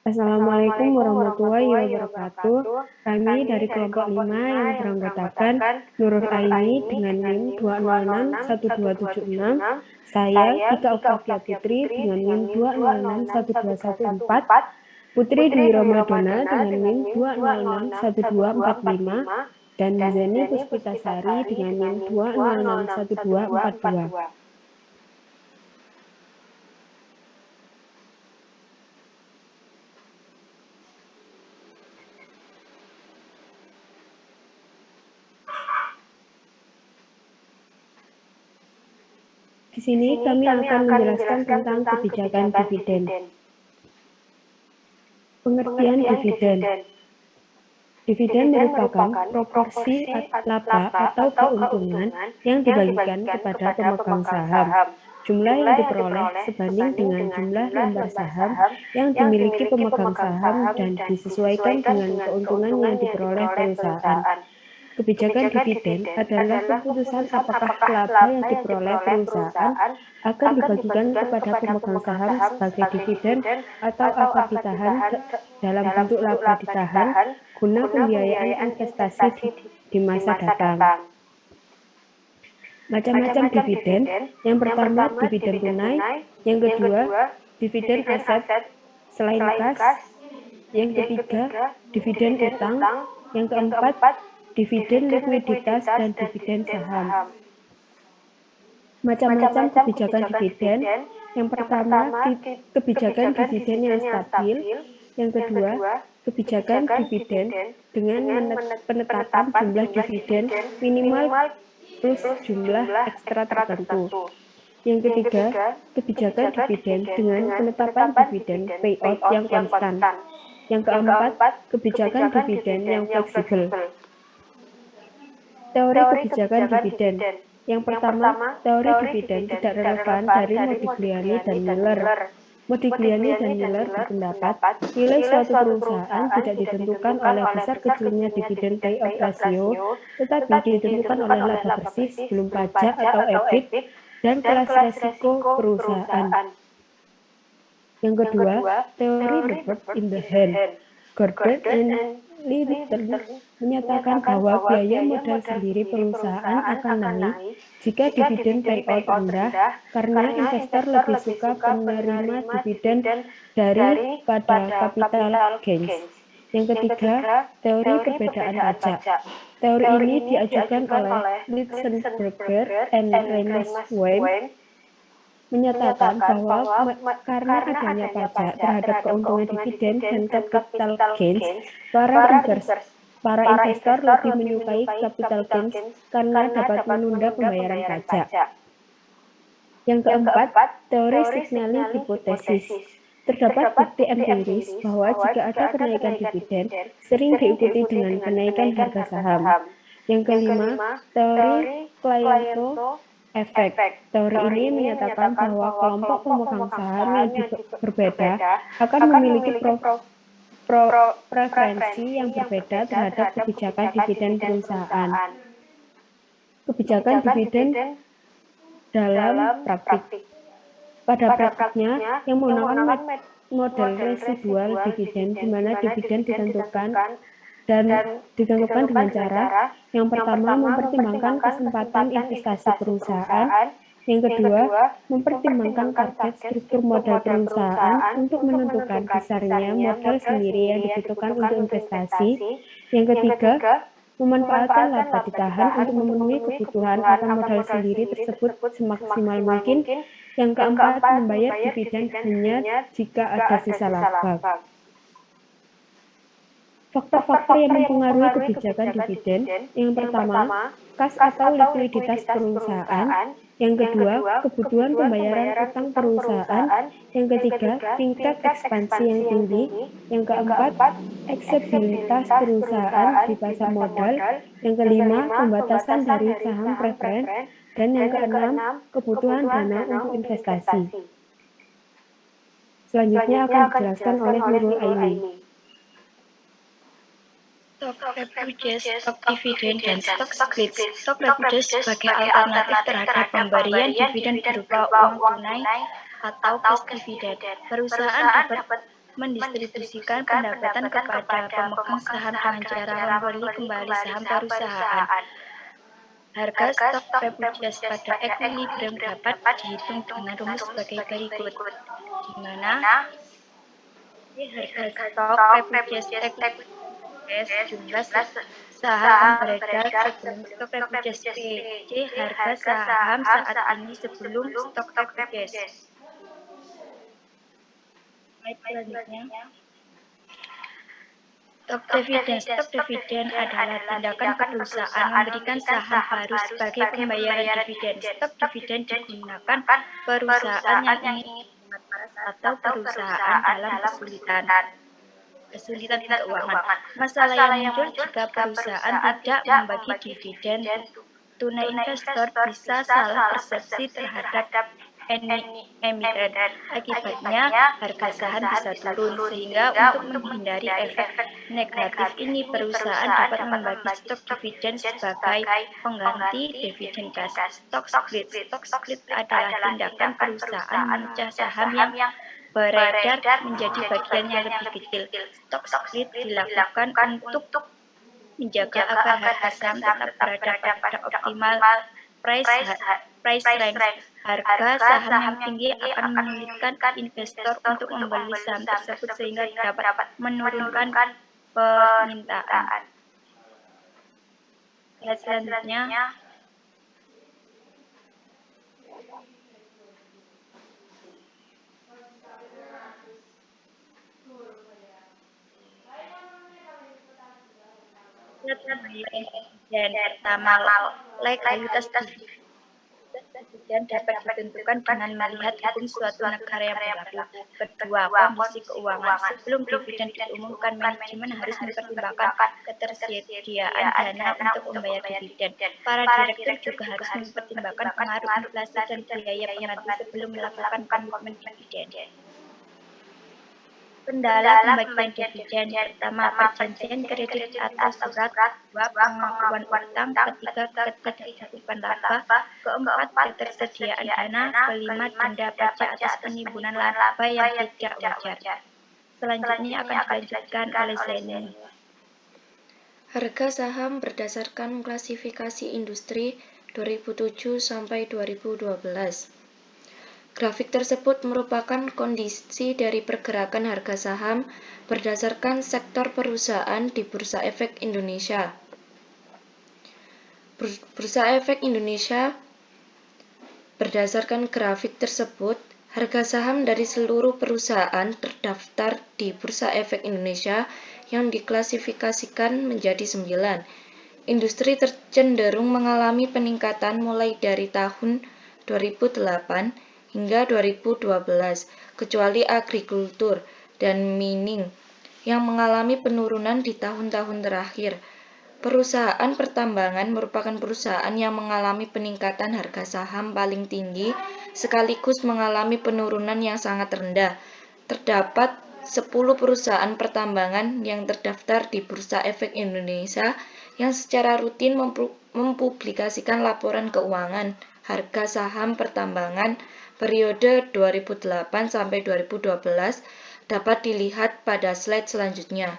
Assalamualaikum warahmatullahi wabarakatuh. Kami dari kelompok 5 yang beranggotakan Nurul Aini dengan NIM 2061276, saya Tika Oktavia Putri dengan NIM 2061214, Putri Dwi Ramadana dengan NIM 2061245, dan Zeni Puspitasari dengan NIM 2061242. Di sini kami akan menjelaskan tentang kebijakan dividen. Pengertian dividen. Dividen merupakan proporsi laba atau keuntungan yang dibagikan kepada pemegang saham. Jumlah yang diperoleh sebanding dengan jumlah lembar saham yang dimiliki pemegang saham dan disesuaikan dengan keuntungan yang diperoleh perusahaan. Kebijakan dividen adalah keputusan apakah laba yang diperoleh perusahaan akan dibagikan kepada pemegang saham sebagai dividen atau akan ditahan dalam bentuk laba ditahan guna pembiayaan investasi di masa datang. Macam-macam dividen. Yang pertama, dividen tunai. Yang kedua, dividen aset selain kas. Yang ketiga, dividen utang. Yang keempat, dividen likuiditas dan dividen saham. Macam-macam kebijakan dividen. Yang pertama, kebijakan dividen yang stabil. Yang kedua, kebijakan dividen dengan penetapan jumlah dividen minimal plus jumlah ekstra tertentu. Yang ketiga, kebijakan dividen dengan penetapan dividen payout yang konstan. Yang keempat, kebijakan dividen yang fleksibel. Teori kebijakan dividen. Yang pertama, teori dividen tidak relevan dari Modigliani dan Miller. Modigliani dan Miller berpendapat nilai suatu perusahaan tidak ditentukan oleh besar kecilnya dividen payout ratio, tetapi ditentukan oleh laba bersih sebelum pajak atau EBIT dan kelas resiko perusahaan. Yang kedua, teori the bird in the hand. Gordon and Little menyatakan bahwa biaya modal sendiri perusahaan akan naik jika dividen payout rendah karena investor lebih suka penerima dividen daripada capital gains. Yang ketiga, teori perbedaan pajak. Teori ini diajukan oleh Lichtenberger and Reines-Wayne menyatakan bahwa karena adanya pajak terhadap keuntungan dividen dan capital gains, para investor lebih menyukai capital gains karena dapat menunda pembayaran pajak. Yang keempat, teori signaling hipotesis. Terdapat bukti empiris bahwa jika ada kenaikan dividen, sering diikuti dengan kenaikan harga saham. Yang kelima, teori Pareto efek. Teori ini menyatakan bahwa kelompok pemegang saham yang berbeda akan memiliki preferensi yang berbeda terhadap kebijakan dividen perusahaan. Kebijakan dividen dalam praktik. Pada praktiknya, yang menggunakan model residual dividen, di mana dividen ditentukan dengan cara yang pertama mempertimbangkan kesempatan investasi perusahaan, yang kedua mempertimbangkan target struktur modal perusahaan untuk menentukan besarnya modal sendiri yang dibutuhkan untuk investasi, yang ketiga memanfaatkan laba ditahan untuk memenuhi kebutuhan akan modal sendiri tersebut semaksimal mungkin, yang keempat membayar dividen hanya jika ada sisa laba. Faktor-faktor yang mempengaruhi kebijakan dividen, yang pertama, kas atau likuiditas perusahaan, yang kedua, kebutuhan pembayaran utang perusahaan, yang ketiga, tingkat ekspansi yang tinggi, yang keempat, eksibilitas perusahaan di pasar modal, yang kelima, pembatasan dari saham preferen, dan yang keenam, kebutuhan dana untuk investasi. Selanjutnya akan dijelaskan oleh Nurul Aini. Stock repurchase, stock dividen, dan stock split. Stock repurchase sebagai alternatif terhadap pemberian dividen berupa uang tunai atau cash dividend. Perusahaan dapat mendistribusikan pendapatan kepada pemegang saham dengan cara membeli kembali saham perusahaan. Harga stok bpjs pada equilibrium dapat dihitung dengan rumus sebagai berikut, di mana harga stok bpjs equilibrium jumlah saham yang beredar sebelum stok bpjs P, C harga saham saat ini sebelum stok bpjs. Slide selanjutnya. Stok dividen adalah tindakan perusahaan memberikan saham baru sebagai pembayaran dividen. Stok dividen digunakan perusahaan yang ingin atau perusahaan dalam kesulitan keuangan. Masalah yang muncul jika perusahaan tidak membagi dividen tunai, investor bisa salah persepsi terhadap emiten. Akibatnya, harga saham bisa turun, sehingga untuk menghindari efek negatif ini, perusahaan dapat membagi stok dividen sebagai pengganti dividen cash. Stock split. Stock split adalah tindakan perusahaan memecah saham yang beredar menjadi bagian yang lebih kecil. Stock split dilakukan untuk menjaga agar harga saham tetap berada pada optimal price range. Harga saham yang tinggi akan menyulitkan investor untuk membeli saham tersebut sehingga dapat menurunkan permintaan. Slide selanjutnya. Dan pertama, legalitas dividen dapat ditentukan dengan melihat hukum suatu negara yang berlaku. Kedua, kondisi keuangan. Sebelum dividen diumumkan, manajemen harus mempertimbangkan ketersediaan dana untuk membayar dividen. Para direktur juga harus mempertimbangkan pengaruh inflasi dan biaya pengganti sebelum melakukan komitmen dividen. Kendala pembagian dividen. Pertama, perjanjian kredit atau surat. Dua, pengakuan utang. Ketiga, ketidakcukupan laba. Keempat, ketersediaan dana. Kelima, denda pajak atas penimbunan laba yang tidak wajar. Selanjutnya akan dilanjutkan oleh Zeni. Harga saham berdasarkan klasifikasi industri 2007 sampai 2012. Grafik tersebut merupakan kondisi dari pergerakan harga saham berdasarkan sektor perusahaan di Bursa Efek Indonesia. Bursa Efek Indonesia berdasarkan grafik tersebut, harga saham dari seluruh perusahaan terdaftar di Bursa Efek Indonesia yang diklasifikasikan menjadi 9. Industri cenderung mengalami peningkatan mulai dari tahun 2008 hingga 2012, kecuali agrikultur dan mining yang mengalami penurunan di tahun-tahun terakhir. Perusahaan pertambangan merupakan perusahaan yang mengalami peningkatan harga saham paling tinggi sekaligus mengalami penurunan yang sangat rendah. Terdapat 10 perusahaan pertambangan yang terdaftar di Bursa Efek Indonesia yang secara rutin mempublikasikan laporan keuangan harga saham pertambangan periode 2008 sampai 2012 dapat dilihat pada slide selanjutnya.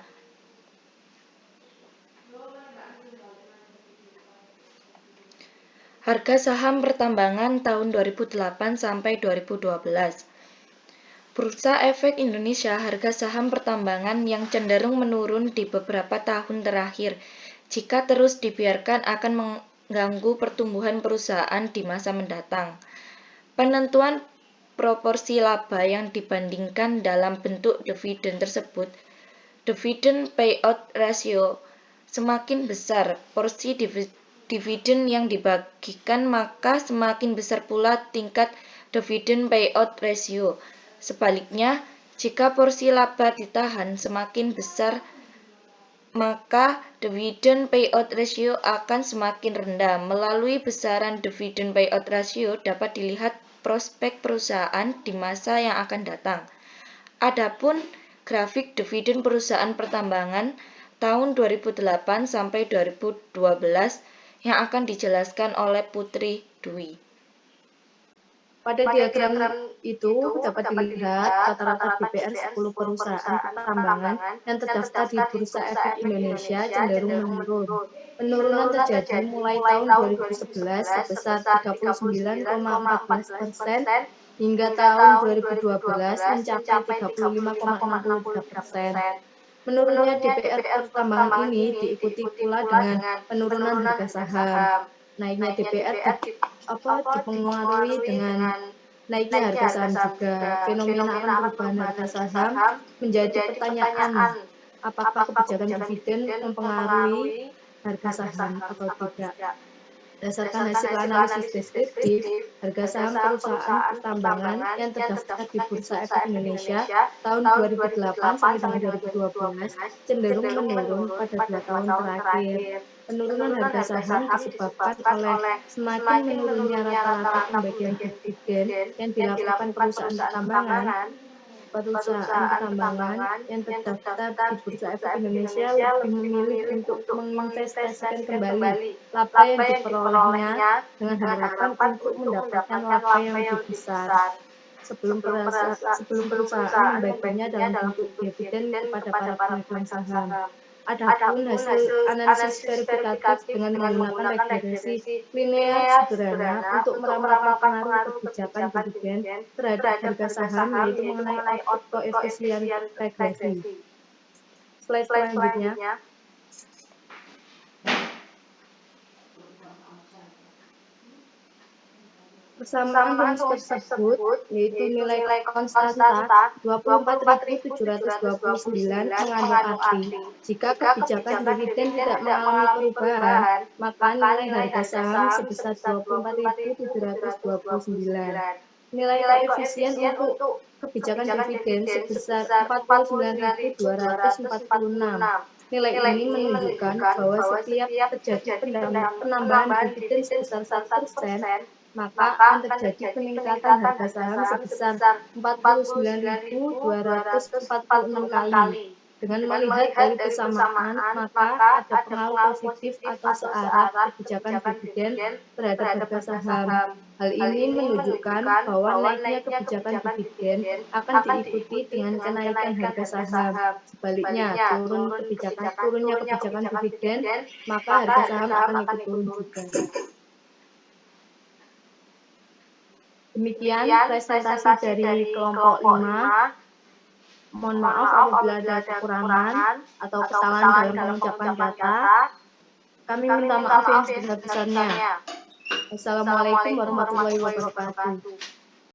Harga saham pertambangan tahun 2008 sampai 2012. Bursa Efek Indonesia harga saham pertambangan yang cenderung menurun di beberapa tahun terakhir. Jika terus dibiarkan akan mengganggu pertumbuhan perusahaan di masa mendatang. Penentuan proporsi laba yang dibandingkan dalam bentuk dividen tersebut, dividend payout ratio, semakin besar porsi dividen yang dibagikan maka semakin besar pula tingkat dividend payout ratio. Sebaliknya, jika porsi laba ditahan semakin besar maka dividend payout ratio akan semakin rendah. Melalui besaran dividend payout ratio dapat dilihat prospek perusahaan di masa yang akan datang. Adapun grafik dividen perusahaan pertambangan tahun 2008 sampai 2012 yang akan dijelaskan oleh Putri Dwi. Pada diagram itu dapat dilihat rata-rata DPR 10 perusahaan pertambangan yang terdaftar di Bursa Efek Indonesia cenderung menurun. Penurunan terjadi mulai tahun 2011 sebesar 39,14% hingga tahun 2012 mencapai 35,63%. Menurunnya DPR pertambangan ini diikuti pula dengan penurunan harga saham. Naiknya DPR dipengaruhi dengan naiknya harga saham juga. Fenomena akan perubahan harga saham menjadi pertanyaan, apakah kebijakan dividen mempengaruhi harga saham atau tidak. Berdasarkan hasil analisis deskriptif, harga saham perusahaan pertambangan yang terdaftar di Bursa Efek Indonesia tahun 2008 sampai dengan 2012 cenderung menurun pada 2 tahun terakhir. Penurunan harga saham disebabkan oleh semakin menurunnya rata-rata pembagian dividen yang dilakukan perusahaan pertambangan yang terdaftar di Bursa Efek Indonesia lebih memilih untuk menginvestasikan kembali laba yang diperolehnya dengan harapan untuk mendapatkan laba yang lebih besar sebelum perusahaan membaginya dalam bentuk dividen kepada para pemegang saham. Adapun hasil analisis verifikatif dengan menggunakan regresi linear sederhana untuk meramalkan pengaruh kebijakan dividen terhadap harga saham, yaitu mengenai output koefisien regresi. Slide selanjutnya. Persamaan rumus tersebut yaitu nilai konstanta 24.729 mengandung arti jika kebijakan dividen tidak mengalami perubahan, maka nilai harga saham sebesar 24.729. Nilai koefisien untuk kebijakan dividen sebesar 49.246. Nilai ini menunjukkan bahwa setiap terjadi penambahan dividen sebesar 1%, maka akan terjadi peningkatan harga saham sebesar 49.246 kali. Dengan melihat dari persamaan, maka ada pengaruh positif atau searah kebijakan dividen terhadap harga saham. Hal ini menunjukkan bahwa naiknya kebijakan dividen akan diikuti dengan kenaikan harga saham. Sebaliknya, turunnya kebijakan dividen, maka harga saham akan ikut turun juga. Demikian presentasi dari kelompok 5. Mohon maaf apabila ada kekurangan atau kesalahan dalam mengucapkan kata. Kami minta maaf yang sebesar-besarnya. Wassalamualaikum warahmatullahi wabarakatuh.